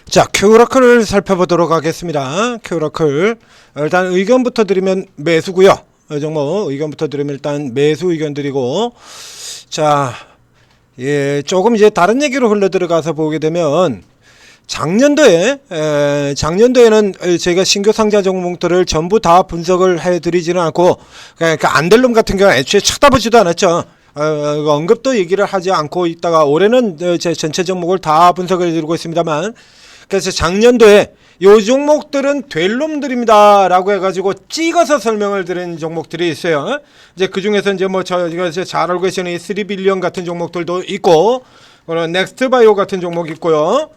자, 큐라클을 살펴보도록 하겠습니다. 큐라클. 일단 의견부터 드리면 매수고요. 종목 의견부터 드리면 일단 매수 의견 드리고, 자, 예, 조금 이제 다른 얘기로 흘러 들어가서 보게 되면 작년도에는 제가 신규 상자 종목들을 전부 다 분석을 해드리지는 않고, 그러니까 안델름 같은 경우는 애초에 쳐다보지도 않았죠. 언급도 얘기를 하지 않고 있다가 올해는 제 전체 종목을 다 분석을 해드리고 있습니다만, 그래서 작년도에 요 종목들은 될 놈들입니다 라고 해가지고 찍어서 설명을 드린 종목들이 있어요. 이제 그 중에서 이제 뭐 저희가 이제 잘 알고 계시는 이 3빌리언 같은 종목들도 있고, 넥스트 바이오 같은 종목 있고요.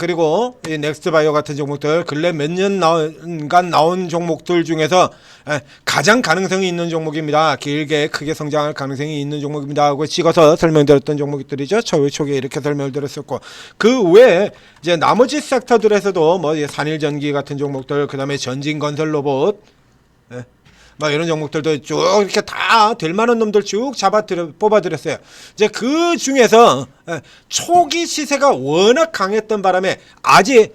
그리고 이 넥스트 바이오 같은 종목들 근래 몇 년간 나온 종목들 중에서 가장 가능성이 있는 종목입니다. 길게 크게 성장할 가능성이 있는 종목입니다 하고 찍어서 설명드렸던 종목들이죠. 초기에 이렇게 설명을 드렸었고, 그 외에 이제 나머지 섹터들에서도 뭐 산일전기 같은 종목들, 그 다음에 전진건설 로봇, 막 이런 종목들도 쭉 이렇게 다 될 만한 놈들 쭉 뽑아드렸어요. 이제 그 중에서 초기 시세가 워낙 강했던 바람에 아직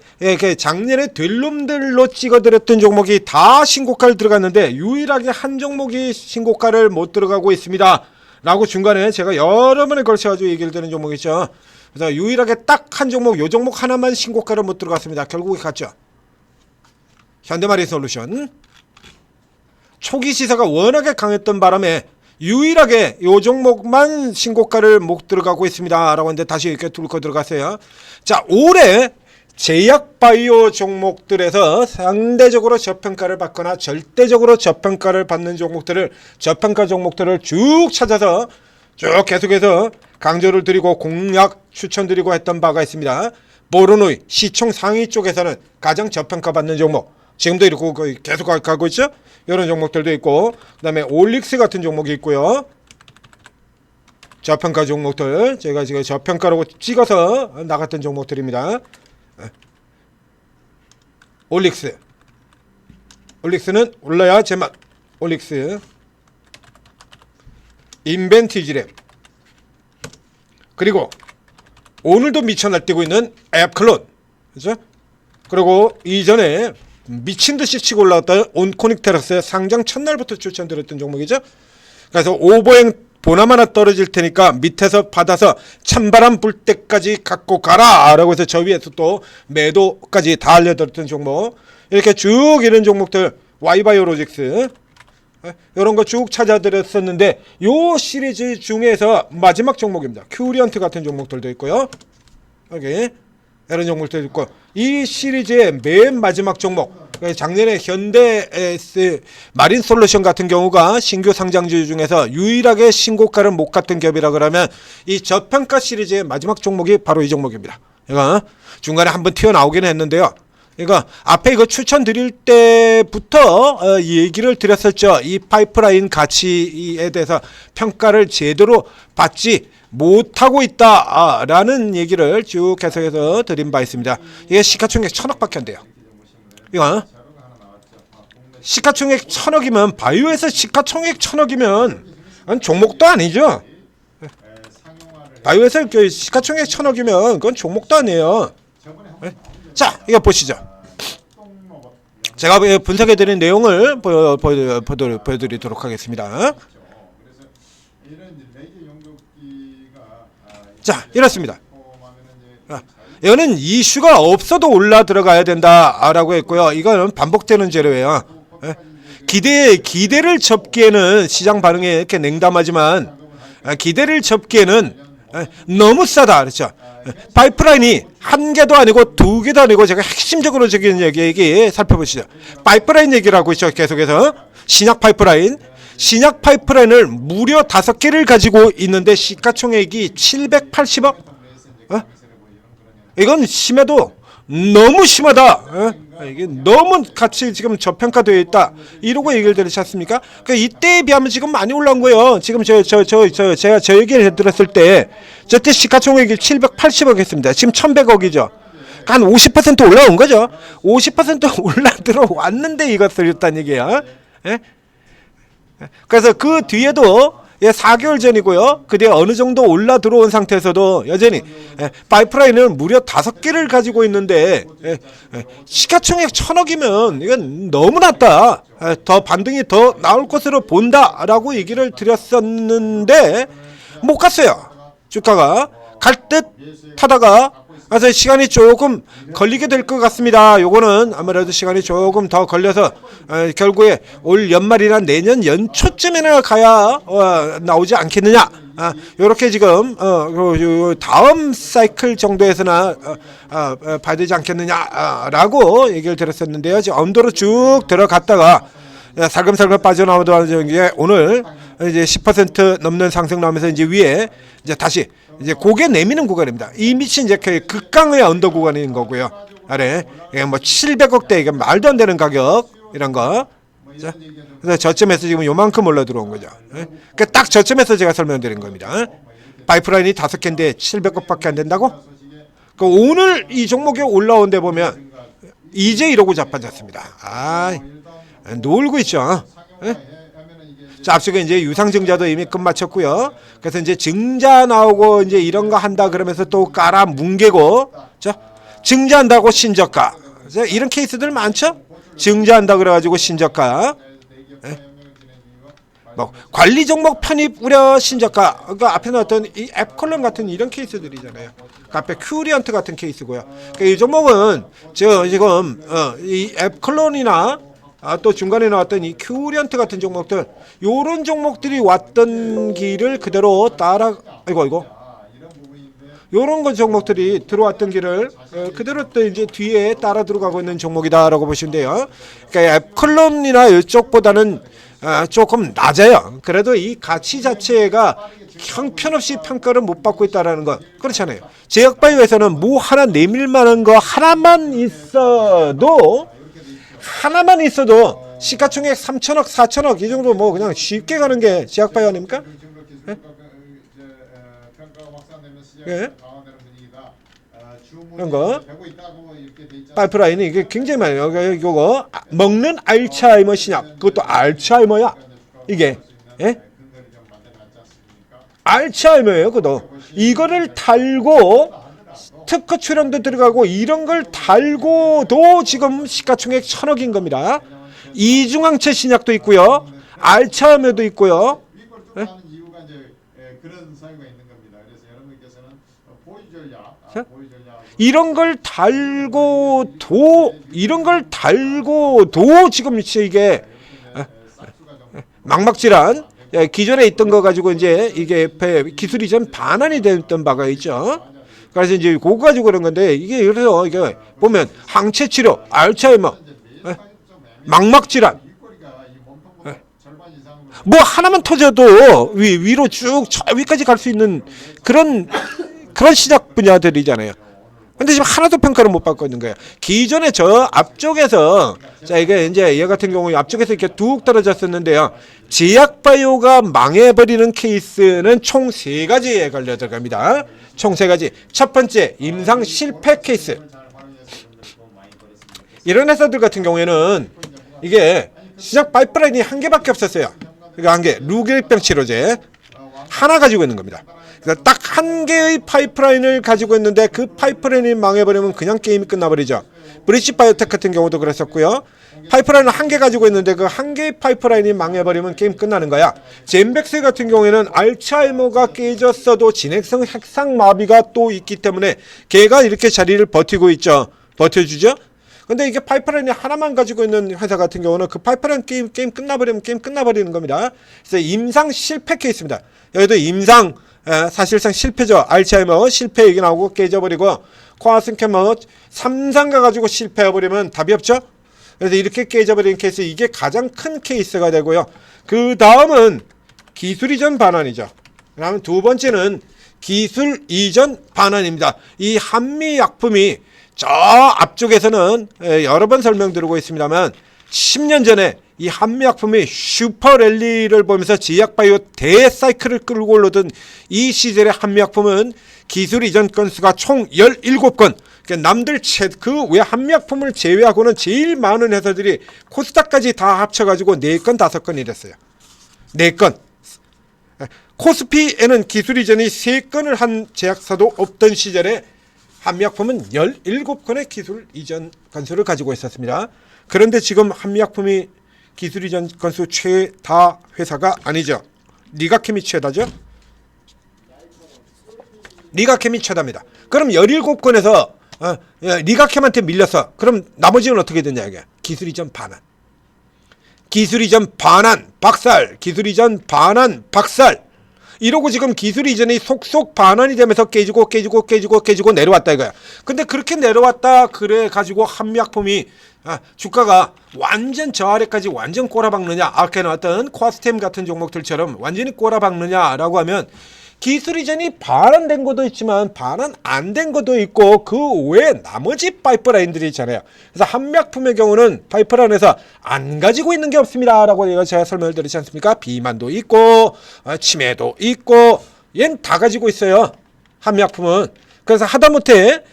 작년에 될 놈들로 찍어드렸던 종목이 다 신고가를 들어갔는데 유일하게 한 종목이 신고가를 못 들어가고 있습니다 라고 중간에 제가 여러 번에 걸쳐가지고 얘기를 드린 종목이 있죠. 그래서 유일하게 딱 한 종목, 요 종목 하나만 신고가를 못 들어갔습니다. 결국에 갔죠. 현대마린솔루션. 초기 시세가 워낙에 강했던 바람에 유일하게 요 종목만 신고가를 못 들어가고 있습니다 라고 했는데 다시 이렇게 뚫고 들어갔어요. 자, 올해 제약바이오 종목들에서 상대적으로 저평가를 받거나 절대적으로 저평가를 받는 종목들을, 저평가 종목들을 쭉 찾아서 쭉 계속해서 강조를 드리고 공략 추천드리고 했던 바가 있습니다. 보르누이 시총 상위 쪽에서는 가장 저평가 받는 종목, 지금도 이렇게 계속 가고 있죠. 이런 종목들도 있고, 그 다음에 올릭스 같은 종목이 있고요. 저평가 종목들, 제가 지금 저평가라고 찍어서 나갔던 종목들입니다. 올릭스는 올라야 제맛. 올릭스, 인벤티지랩, 그리고 오늘도 미쳐 날뛰고 있는 앱클론, 그렇죠? 그리고 이전에 미친듯이 치고 올라왔던 온코닉 테라스의 상장 첫날부터 추천드렸던 종목이죠. 그래서 오버행 보남 하나 떨어질 테니까 밑에서 받아서 찬바람 불 때까지 갖고 가라 라고 해서 저 위에서 또 매도까지 다 알려드렸던 종목, 이렇게 쭉 이런 종목들, 와이바이오로직스 이런 거 쭉 찾아드렸었는데, 요 시리즈 중에서 마지막 종목입니다. 큐리언트 같은 종목들도 있고요. 여기 이런 종목들도 있고, 이 시리즈의 맨 마지막 종목, 작년에 현대 마린솔루션 같은 경우가 신규 상장주 중에서 유일하게 신고가를 못 갔던 기업이라 그러면 이 저평가 시리즈의 마지막 종목이 바로 이 종목입니다. 이거 중간에 한번 튀어나오긴 했는데요. 이거 앞에 이거 추천드릴 때부터 얘기를 드렸었죠. 이 파이프라인 가치에 대해서 평가를 제대로 받지 못하고 있다라는 얘기를 쭉 계속해서 드린 바 있습니다. 이게 시가총액 1000억밖에 안 돼요. 이거 시가총액 1000억이면, 바이오에서 시가총액 1000억이면 종목도 아니죠. 바이오에서 시가총액 1000억이면 그건 종목도 아니에요. 자, 이거 보시죠. 제가 분석해드린 내용을 보여드리도록 하겠습니다. 자, 이렇습니다. 이거는 이슈가 없어도 올라 들어가야 된다라고 했고요. 이거는 반복되는 재료예요. 기대를 접기에는 시장 반응이 이렇게 냉담하지만, 기대를 접기에는 너무 싸다 그렇죠. 파이프라인이 한 개도 아니고 두 개도 아니고, 제가 핵심적으로 적인 얘기 살펴보시죠. 파이프라인 얘기를 하고 있죠. 계속해서 신약 파이프라인을 무려 5개를 가지고 있는데 시가총액이 780억? 이건 심해도 너무 심하다. 이게 너무 같이 지금 저평가되어 있다, 이러고 얘기를 드리지 않습니까? 그러니까 이때에 비하면 지금 많이 올라온 거예요. 지금 제가 저 얘기를 해드렸을 때 저때 시가총액이 780억 했습니다. 지금 1100억이죠. 한 50% 올라온 거죠. 50% 올라 들어왔는데 이것을 했다는 얘기야. 그래서 그 뒤에도 예, 4개월 전이고요. 그때 어느 정도 올라 들어온 상태에서도 여전히 파이프라인은 무려 5개를 가지고 있는데 시가총액 1,000억이면 이건 너무 낮다. 더 반등이 더 나올 것으로 본다라고 얘기를 드렸었는데 못 갔어요. 주가가 갈 듯 타다가 그래서 시간이 조금 걸리게 될 것 같습니다. 요거는 아무래도 시간이 조금 더 걸려서 결국에 올 연말이나 내년 연초쯤에나 가야 나오지 않겠느냐. 요렇게 지금 다음 사이클 정도에서나 봐야 되지 않겠느냐라고 얘기를 드렸었는데요. 지금 언더로 쭉 들어갔다가 살금살금 빠져나오던 게 오늘 이제 10% 넘는 상승 나오면서 이제 위에 이제 다시 이제 고개 내미는 구간입니다. 이 밑이 이제 극강의 언더 구간인 거고요. 아래 이게 뭐 700억대 이게 말도 안 되는 가격 이런 거. 자, 그래서 저점에서 지금 요만큼 올라 들어온 거죠. 그러니까 딱 저점에서 제가 설명드린 겁니다. 파이프라인이 5개인데 700억밖에 안 된다고? 그 오늘 이 종목에 올라온 데 보면 이제 이러고 자빠졌습니다. 놀고 있죠. 자, 앞서가 이제 유상증자도 이미 끝마쳤고요. 그래서 이제 증자 나오고 이제 이런 거 한다 그러면서 또 깔아 뭉개고, 자, 증자한다고 신저가. 자, 이런 케이스들 많죠? 증자한다 그래가지고 신저가. 뭐 관리 종목 편입 우려 신저가. 그러니까 앞에 나왔던 이 앱컬럼 같은 이런 케이스들이잖아요. 그 앞에 큐리언트 같은 케이스고요. 그러니까 이 종목은 저 지금 이 앱컬럼이나 또 중간에 나왔던 이 큐리언트 같은 종목들, 요런 종목들이 왔던 길을 그대로 따라, 요런 거 종목들이 들어왔던 길을 그대로 또 이제 뒤에 따라 들어가고 있는 종목이다라고 보시면 돼요. 그러니까 앱컬럼이나 이쪽보다는 조금 낮아요. 그래도 이 가치 자체가 형편없이 평가를 못 받고 있다라는 건 그렇잖아요. 제약바이오에서는 뭐 하나 내밀 만한 거 하나만 있어도 시가총액 3천억, 4천억 이 정도 뭐 그냥 쉽게 가는 게 제약바이오 아닙니까? 예? 이런 거 파이프라인이 이게 굉장히 많아요. 이거 먹는 알츠하이머 신약, 그것도 알츠하이머야. 이게 알츠하이머예요. 그것도 이거를 달고 특허 출원도 들어가고 이런 걸 달고도 지금 시가총액 1,000억인 겁니다. 이중항체 신약도 있고요. 알츠하이머도 있고요. 네? 이런 걸 달고도 지금 이게 막막질환 기존에 있던 거 가지고 이제 이게 기술이 좀 반환이 됐던 바가 있죠. 그래서 이제 그거 가지고 그런 건데 이게 그래서 이게 보면 항체 치료, 알츠하이머, 막막질환, 뭐 하나만 터져도 위로 쭉 저 위까지 갈 수 있는 그런 시작 분야들이잖아요. 근데 지금 하나도 평가를 못 받고 있는 거예요. 기존에 저 앞쪽에서 자 이게 이제 얘 같은 경우 앞쪽에서 이렇게 뚝 떨어졌었는데요. 제약바이오가 망해버리는 케이스는 총 3가지에 걸려 들어갑니다. 총 3가지. 첫 번째 임상 실패 케이스. 이런 회사들 같은 경우에는 이게 시작 파이프라인이 1개밖에 없었어요. 그러니까 1개 루게릭병 치료제 하나 가지고 있는 겁니다. 그러니까 딱 1개의 파이프라인을 가지고 있는데 그 파이프라인이 망해버리면 그냥 게임이 끝나버리죠. 브리치 바이오텍 같은 경우도 그랬었고요. 파이프라인을 1개 가지고 있는데 그 1개의 파이프라인이 망해버리면 게임 끝나는 거야. 젠백스 같은 경우에는 알츠하이머가 깨졌어도 진행성 핵상마비가 또 있기 때문에 걔가 이렇게 자리를 버티고 있죠. 버텨주죠. 근데 이게 파이프라인이 하나만 가지고 있는 회사 같은 경우는 그 파이프라인 게임 끝나버리면 게임 끝나버리는 겁니다. 그래서 임상 실패 케이스입니다. 여기도 임상 사실상 실패죠. 알츠하이머 실패 얘기 나오고 깨져버리고 코아스캔머 3상 가가지고 실패해버리면 답이 없죠. 그래서 이렇게 깨져버리는 케이스 이게 가장 큰 케이스가 되고요. 그 다음은 기술 이전 반환이죠. 그다음 두 번째는 기술 이전 반환입니다. 이 한미약품이 저 앞쪽에서는 여러 번 설명드리고 있습니다만 10년 전에 이 한미약품이 슈퍼랠리를 보면서 제약바이오 대사이클을 끌고 올라오던 이 시절의 한미약품은 기술 이전 건수가 총 17건. 그러니까 남들 그 외 한미약품을 제외하고는 제일 많은 회사들이 코스닥까지 다 합쳐가지고 4건 5건 이랬어요. 4건. 코스피에는 기술 이전이 3건을 한 제약사도 없던 시절에 한미약품은 17건의 기술 이전 건수를 가지고 있었습니다. 그런데 지금 한미약품이 기술 이전 건수 최다 회사가 아니죠. 리가케미 최다죠. 리가케미 최다입니다. 그럼 17건에서 리가켐한테 밀렸어. 그럼 나머지는 어떻게 되냐 이게. 기술 이전 반환. 기술 이전 반환 박살. 기술 이전 반환 박살. 이러고 지금 기술 이전이 속속 반환이 되면서 깨지고 내려왔다 이거야. 근데 그렇게 내려왔다 그래 가지고 한미약품이 주가가 완전 저 아래까지 완전 꼬라박느냐, 아까 나왔던 코아스템 같은 종목들처럼 완전히 꼬라박느냐라고 하면 기술 이전이 반환된 것도 있지만 반환 안 된 것도 있고 그 외에 나머지 파이프라인들이 있잖아요. 그래서 한미약품의 경우는 파이프라인에서 안 가지고 있는 게 없습니다 라고 제가 설명을 드리지 않습니까? 비만도 있고 치매도 있고 얘는 다 가지고 있어요. 한미약품은. 그래서 하다못해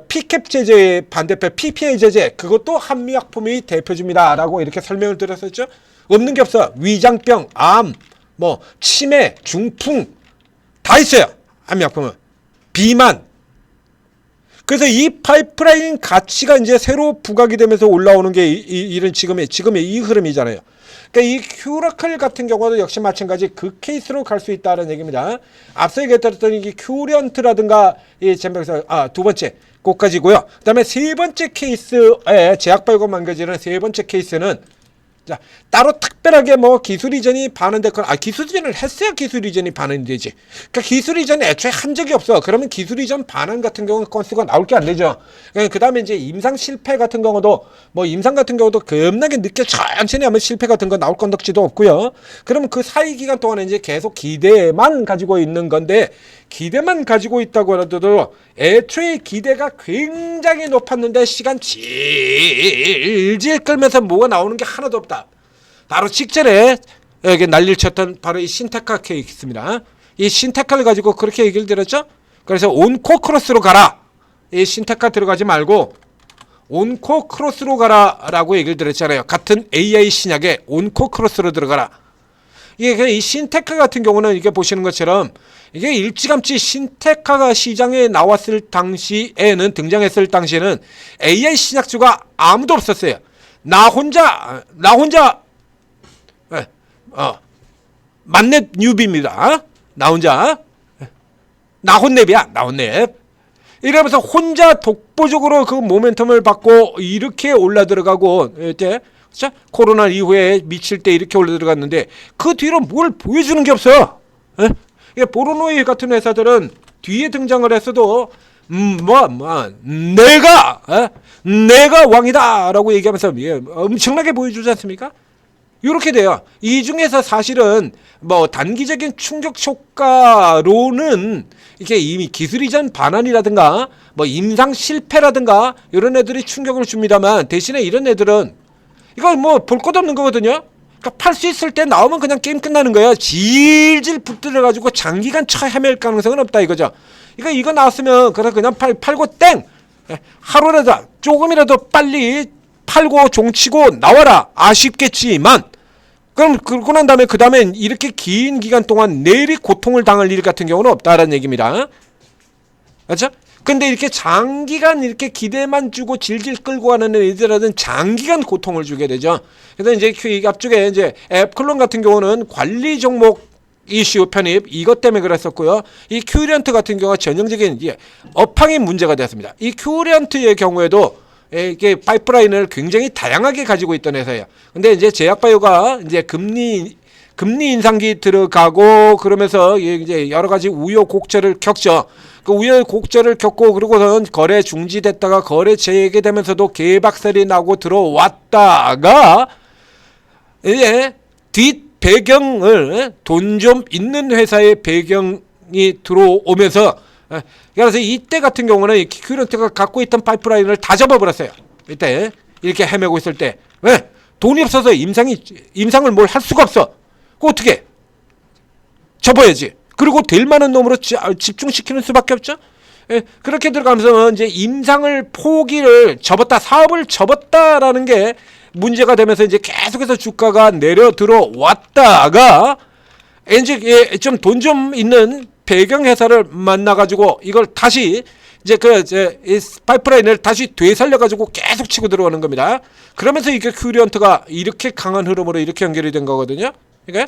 피캡 제재의 반대표 PPA 제재 그것도 한미약품이 대표주입니다 라고 이렇게 설명을 드렸었죠. 없는 게 없어. 위장병, 암, 치매, 중풍 다 있어요. 한미약품은. 비만. 그래서 이 파이프라인 가치가 이제 새로 부각이 되면서 올라오는 게 이런 지금의 이 흐름이잖아요. 그러니까 이 큐라클 같은 경우도 역시 마찬가지 그 케이스로 갈 수 있다는 얘기입니다. 앞서 얘기했던 이 큐리언트라든가 이 잼백에서 두 번째 그것까지고요. 그다음에 세 번째 케이스에 제약바이오가 망가지는 세 번째 케이스는 자, 따로 특별하게 기술 이전이 반환됐거나 기술 이전을 했어야 기술 이전이 반환이 되지. 그러니까 기술 이전이 애초에 한 적이 없어. 그러면 기술 이전 반환 같은 경우는 건수가 나올 게 안 되죠. 그다음에 이제 임상 실패 같은 경우도 임상 같은 경우도 겁나게 늦게 천천히 하면 실패 같은 거 나올 건덕지도 없고요. 그러면 그 사이 기간 동안에 이제 계속 기대만 가지고 있는 건데 기대만 가지고 있다고 하더라도 애초에 기대가 굉장히 높았는데 시간 질질 끌면서 뭐가 나오는 게 하나도 없다. 바로 직전에 여기 난리를 쳤던 바로 이 신테카 케이스입니다. 이 신테카를 가지고 그렇게 얘기를 드렸죠. 그래서 온코 크로스로 가라. 이 신테카 들어가지 말고 온코 크로스로 가라 라고 얘기를 드렸잖아요. 같은 AI 신약에 온코 크로스로 들어가라. 이게 이 신테카 같은 경우는 이게 보시는 것처럼 이게 일찌감치 신테카가 시장에 나왔을 당시에는 등장했을 당시에는 AI 신약주가 아무도 없었어요. 나 혼자 만렙 뉴비입니다. 나 혼자 나혼nep이야. 나혼nep. 이러면서 혼자 독보적으로 그 모멘텀을 받고 이렇게 올라 들어가고 이때 그렇죠? 코로나 이후에 미칠 때 이렇게 올라 들어갔는데 그 뒤로 뭘 보여주는 게 없어. 보로노이 같은 회사들은 뒤에 등장을 했어도 내가 왕이다라고 얘기하면서 엄청나게 보여주지 않습니까? 이렇게 돼요. 이 중에서 사실은 단기적인 충격 효과로는 이게 이미 기술 이전 반환이라든가 임상 실패라든가 이런 애들이 충격을 줍니다만 대신에 이런 애들은 이거 볼 것도 없는 거거든요. 그러니까 팔 수 있을 때 나오면 그냥 게임 끝나는 거야. 질질 붙들어가지고 장기간 헤맬 가능성은 없다 이거죠. 이거 나왔으면 그냥 팔고 땡! 하루라도 조금이라도 빨리 팔고 종치고 나와라. 아쉽겠지만 그럼 그러고 난 다음에 그 다음엔 이렇게 긴 기간 동안 내리 고통을 당할 일 같은 경우는 없다라는 얘기입니다. 그렇죠? 근데 이렇게 장기간 이렇게 기대만 주고 질질 끌고 가는 애들은 장기간 고통을 주게 되죠. 그래서 이제 앞쪽에 이제 애플론 같은 경우는 관리 종목 이슈 편입 이것 때문에 그랬었고요. 이 큐리언트 같은 경우가 전형적인 업황이 문제가 되었습니다. 이 큐리언트의 경우에도 이게 파이프라인을 굉장히 다양하게 가지고 있던 회사예요. 근데 이제 제약바이오가 이제 금리 인상기 들어가고 그러면서 이제 여러 가지 우여곡절을 겪죠. 그 우여곡절을 겪고 그러고선 거래 중지됐다가 거래 재개되면서도 개박살이 나고 들어왔다가 이제 뒷 배경을 돈 좀 있는 회사의 배경이 들어오면서 그래서 이때 같은 경우는 큐런트가 갖고 있던 파이프라인을 다 접어버렸어요. 이때 이렇게 헤매고 있을 때 왜? 돈이 없어서 임상을 뭘 할 수가 없어. 그 어떻게? 접어야지. 그리고 될 만한 놈으로 집중시키는 수밖에 없죠. 그렇게 들어가면서 이제 임상을 포기를 접었다, 사업을 접었다라는 게 문제가 되면서 이제 계속해서 주가가 내려 들어왔다가 이제 좀 돈 좀 있는 배경 회사를 만나가지고 이걸 다시 이제 이 파이프라인을 다시 되살려가지고 계속 치고 들어오는 겁니다. 그러면서 이게 큐리언트가 이렇게 강한 흐름으로 이렇게 연결이 된 거거든요. 이게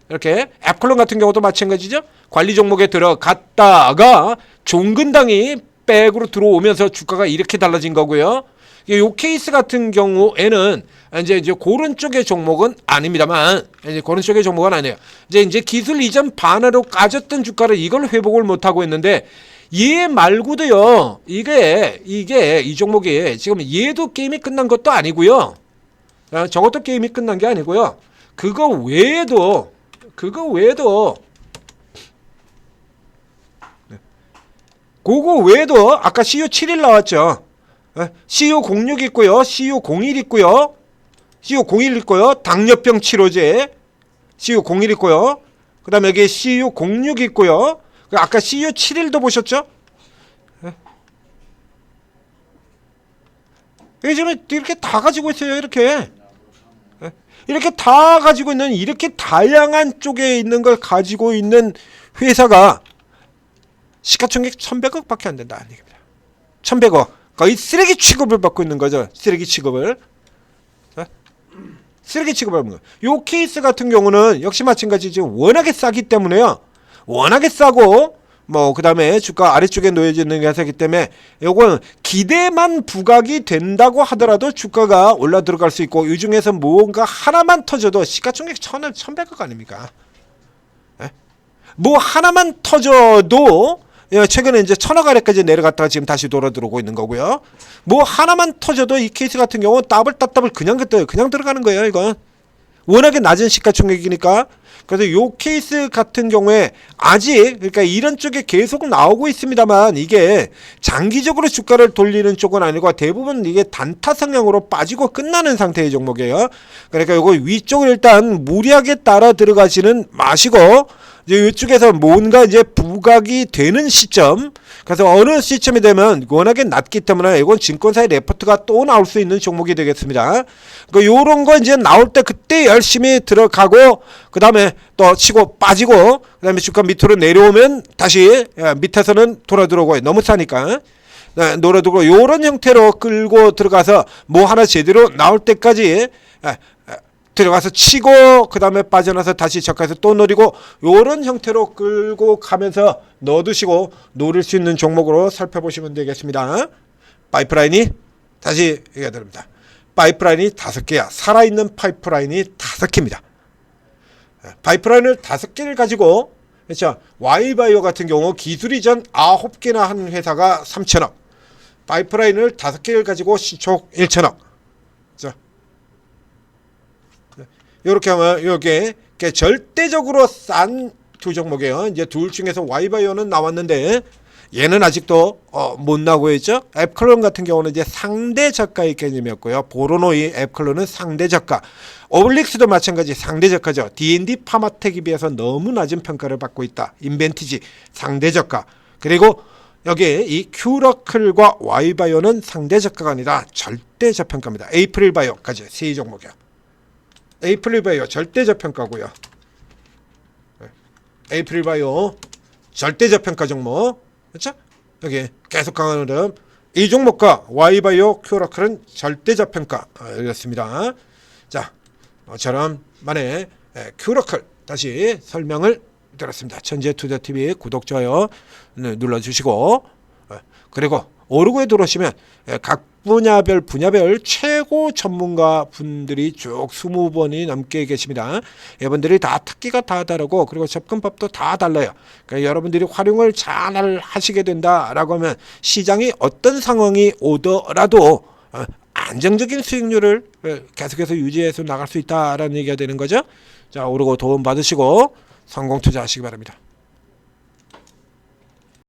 이렇게 앱클론 같은 경우도 마찬가지죠. 관리 종목에 들어갔다가 종근당이 백으로 들어오면서 주가가 이렇게 달라진 거고요. 이 케이스 같은 경우에는 이제 그런 쪽의 종목은 아닙니다만, 이제 그런 쪽의 종목은 아니에요. 이제 기술 이전 반으로 까졌던 주가를 이걸 회복을 못 하고 있는데, 얘 말고도요. 이게 이 종목이 지금 얘도 게임이 끝난 것도 아니고요. 저것도 게임이 끝난 게 아니고요. 그거 외에도 아까 CU71 나왔죠. CU06 있고요. CU01 있고요. CU01 있고요. 당뇨병 치료제 CU01 있고요. 그 다음에 여기 CU06 있고요. 아까 CU71도 보셨죠? 요즘에 이렇게 다 가지고 있어요. 이렇게 다 가지고 있는, 이렇게 다양한 쪽에 있는 걸 가지고 있는 회사가 시가총액 1100억 밖에 안 된다. 1100억. 거의 쓰레기 취급을 받고 있는 거죠. 쓰레기 취급을 받는 거예요. 요 케이스 같은 경우는 역시 마찬가지죠. 워낙에 싸기 때문에요. 워낙에 싸고 그 다음에 주가 아래쪽에 놓여져 있는 회사이기 때문에 요건 기대만 부각이 된다고 하더라도 주가가 올라 들어갈 수 있고, 이 중에서 뭔가 하나만 터져도 시가총액 1100억 아닙니까? 뭐 하나만 터져도 최근에 이제 1000억 아래까지 내려갔다가 지금 다시 돌아 들어오고 있는 거고요. 뭐 하나만 터져도 이 케이스 같은 경우는 따블 그냥 들어가는 거예요. 이건 워낙에 낮은 시가총액이니까. 그래서 요 케이스 같은 경우에 아직, 그러니까 이런 쪽에 계속 나오고 있습니다만, 이게 장기적으로 주가를 돌리는 쪽은 아니고 대부분 이게 단타 성향으로 빠지고 끝나는 상태의 종목이에요. 그러니까 요거 위쪽을 일단 무리하게 따라 들어가지는 마시고, 이제 이쪽에서 뭔가 이제 부각이 되는 시점, 그래서 어느 시점이 되면 워낙에 낮기 때문에 이건 증권사의 레포트가 또 나올 수 있는 종목이 되겠습니다. 그러니까 요런 거 이제 나올 때 그때 열심히 들어가고, 그 다음에 또 치고 빠지고, 그 다음에 주가 밑으로 내려오면 다시 밑에서는 돌아 들어오고, 너무 싸니까 돌아 들어오고, 요런 형태로 끌고 들어가서 뭐 하나 제대로 나올 때까지 들어가서 치고, 그 다음에 빠져나서 다시 저가에서 또 노리고, 요런 형태로 끌고 가면서 넣어두시고 노릴 수 있는 종목으로 살펴보시면 되겠습니다. 파이프라인이 다시 얘기해드립니다. 파이프라인이 5개야. 살아있는 파이프라인이 5개입니다. 파이프라인을 5개를 가지고, 그렇죠. Y바이오 같은 경우 기술 이전 9개나 한 회사가 3천억. 파이프라인을 5개를 가지고 시총 1천억. 그렇죠. 이렇게 하면 이게 절대적으로 싼 두 종목이에요. 이제 둘 중에서 Y바이오는 나왔는데 얘는 아직도 못 나오고 있죠. 앱클론 같은 경우는 이제 상대 저가의 개념이었고요. 보로노이 앱클론은 상대 저가. 오블릭스도 마찬가지 상대 저가죠. D&D 파마텍에 비해서 너무 낮은 평가를 받고 있다. 인벤티지 상대 저가. 그리고 여기 이 큐러클과 Y바이오는 상대 저가가 아니라 절대 저평가입니다. 에이프릴 바이오까지 세 종목이야. 에이프릴 바이오 절대 저평가고요. 에이프릴 바이오 절대 저평가 종목. 그렇죠? 여기 계속 강한 흐름. 이 종목과 Y바이오 큐러클은 절대 저평가였습니다. 자, 저처럼 만에 큐러클 다시 설명을 드렸습니다. 천재투자TV 구독, 좋아요 눌러주시고, 그리고 오르고에 들어오시면 각 분야별 최고 전문가 분들이 쭉 20번이 넘게 계십니다. 이분들이 다 특기가 다 다르고, 그리고 접근법도 다 달라요. 그러니까 여러분들이 활용을 잘 하시게 된다라고 하면 시장이 어떤 상황이 오더라도 안정적인 수익률을 계속해서 유지해서 나갈 수 있다라는 얘기가 되는 거죠. 자, 오르고 도움 받으시고 성공 투자하시기 바랍니다.